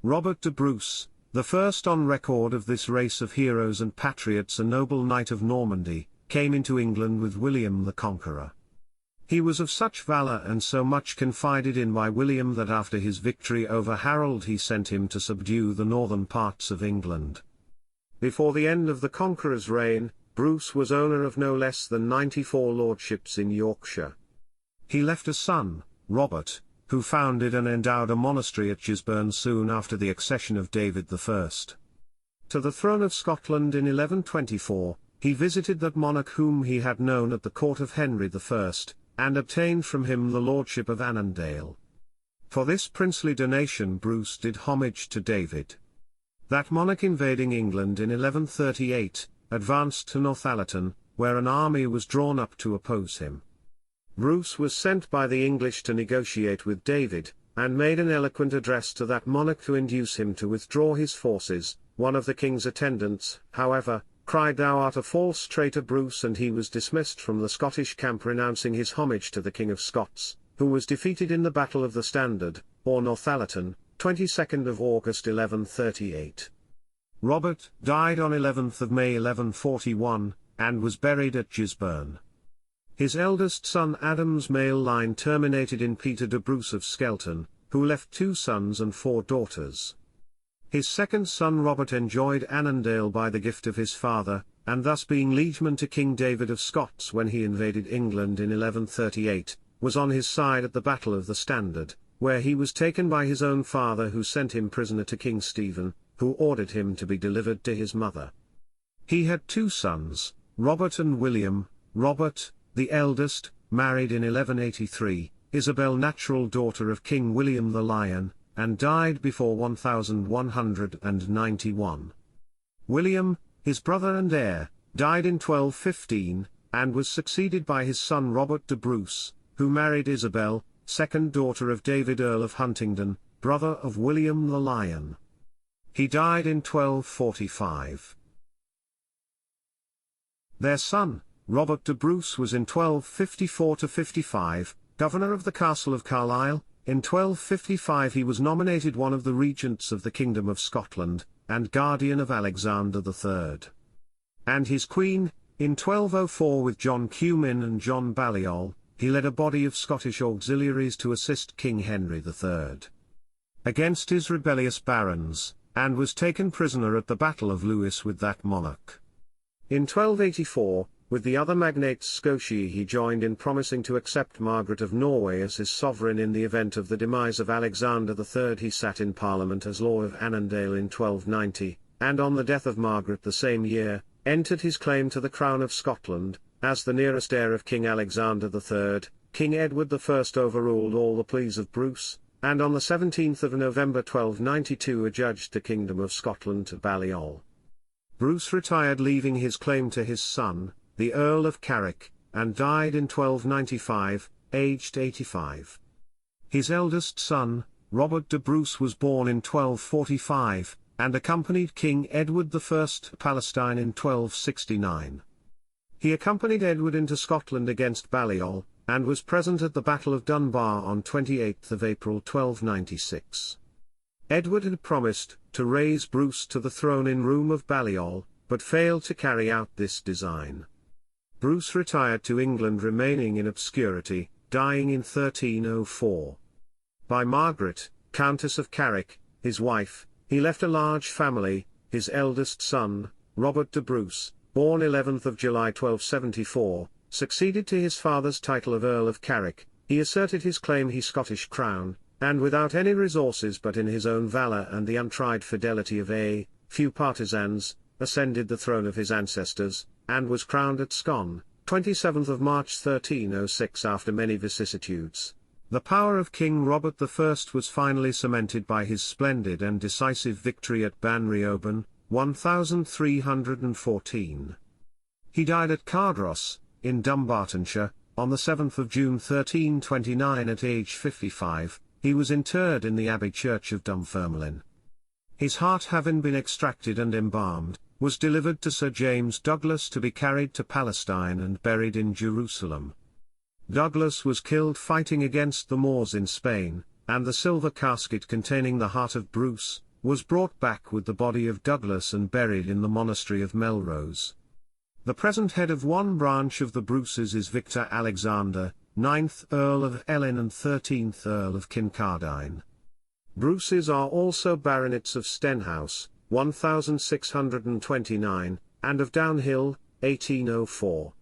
Robert de Brus, the first on record of this race of heroes and patriots, a noble knight of Normandy, came into England with William the Conqueror. He was of such valour and so much confided in by William that after his victory over Harold he sent him to subdue the northern parts of England. Before the end of the Conqueror's reign, Brus was owner of no less than 94 lordships in Yorkshire. He left a son, Robert, who founded and endowed a monastery at Gysburn soon after the accession of David I. To the throne of Scotland in 1124, he visited that monarch whom he had known at the court of Henry I, and obtained from him the lordship of Annandale. For this princely donation Brus did homage to David. That monarch, invading England in 1138, advanced to Northallerton, where an army was drawn up to oppose him. Brus was sent by the English to negotiate with David, and made an eloquent address to that monarch to induce him to withdraw his forces. One of the king's attendants, however, cried, "Thou art a false traitor, Brus," and he was dismissed from the Scottish camp, renouncing his homage to the King of Scots, who was defeated in the Battle of the Standard, or Northallerton, 22nd of August 1138. Robert died on 11th of May 1141, and was buried at Gysburn. His eldest son Adam's male line terminated in Peter de Brus of Skelton, who left 2 sons and 4 daughters. His second son Robert enjoyed Annandale by the gift of his father, and thus being liegeman to King David of Scots when he invaded England in 1138, was on his side at the Battle of the Standard, where he was taken by his own father, who sent him prisoner to King Stephen, who ordered him to be delivered to his mother. He had 2 sons, Robert and William. Robert, the eldest, married in 1183, Isabel, natural daughter of King William the Lion, and died before 1191. William, his brother and heir, died in 1215, and was succeeded by his son Robert de Brus, who married Isabel, second daughter of David, Earl of Huntingdon, brother of William the Lion. He died in 1245. Their son, Robert de Brus, was in 1254–55, governor of the castle of Carlisle. In 1255 he was nominated one of the regents of the Kingdom of Scotland, and guardian of Alexander III. And his queen. In 1204, with John Cummin and John Balliol, he led a body of Scottish auxiliaries to assist King Henry III against his rebellious barons, and was taken prisoner at the Battle of Lewes with that monarch. In 1284, with the other magnates Scotii, he joined in promising to accept Margaret of Norway as his sovereign in the event of the demise of Alexander III. He sat in Parliament as Lord of Annandale in 1290, and on the death of Margaret the same year, entered his claim to the crown of Scotland. As the nearest heir of King Alexander III, King Edward I overruled all the pleas of Brus, and on the 17th of November 1292 adjudged the Kingdom of Scotland to Balliol. Brus retired, leaving his claim to his son, the Earl of Carrick, and died in 1295, aged 85. His eldest son, Robert de Brus, was born in 1245, and accompanied King Edward I to Palestine in 1269. He accompanied Edward into Scotland against Balliol, and was present at the Battle of Dunbar on 28 April 1296. Edward had promised to raise Brus to the throne in room of Balliol, but failed to carry out this design. Brus retired to England, remaining in obscurity, dying in 1304. By Margaret, Countess of Carrick, his wife, he left a large family. His eldest son, Robert de Brus, born 11th of July 1274, succeeded to his father's title of Earl of Carrick. He asserted his claim to Scottish crown, and without any resources but in his own valour and the untried fidelity of a few partisans, ascended the throne of his ancestors, and was crowned at Scone, 27th of March 1306 after many vicissitudes. The power of King Robert I was finally cemented by his splendid and decisive victory at Banrioban, 1314. He died at Cardross, in Dumbartonshire, on the 7th of June 1329 at age 55. He was interred in the Abbey Church of Dunfermline. His heart, having been extracted and embalmed, was delivered to Sir James Douglas to be carried to Palestine and buried in Jerusalem. Douglas was killed fighting against the Moors in Spain, and the silver casket containing the heart of Brus, was brought back with the body of Douglas and buried in the monastery of Melrose. The present head of one branch of the Bruces is Victor Alexander, 9th Earl of Ellin and 13th Earl of Kincardine. Bruces are also baronets of Stenhouse, 1629, and of Downhill, 1804.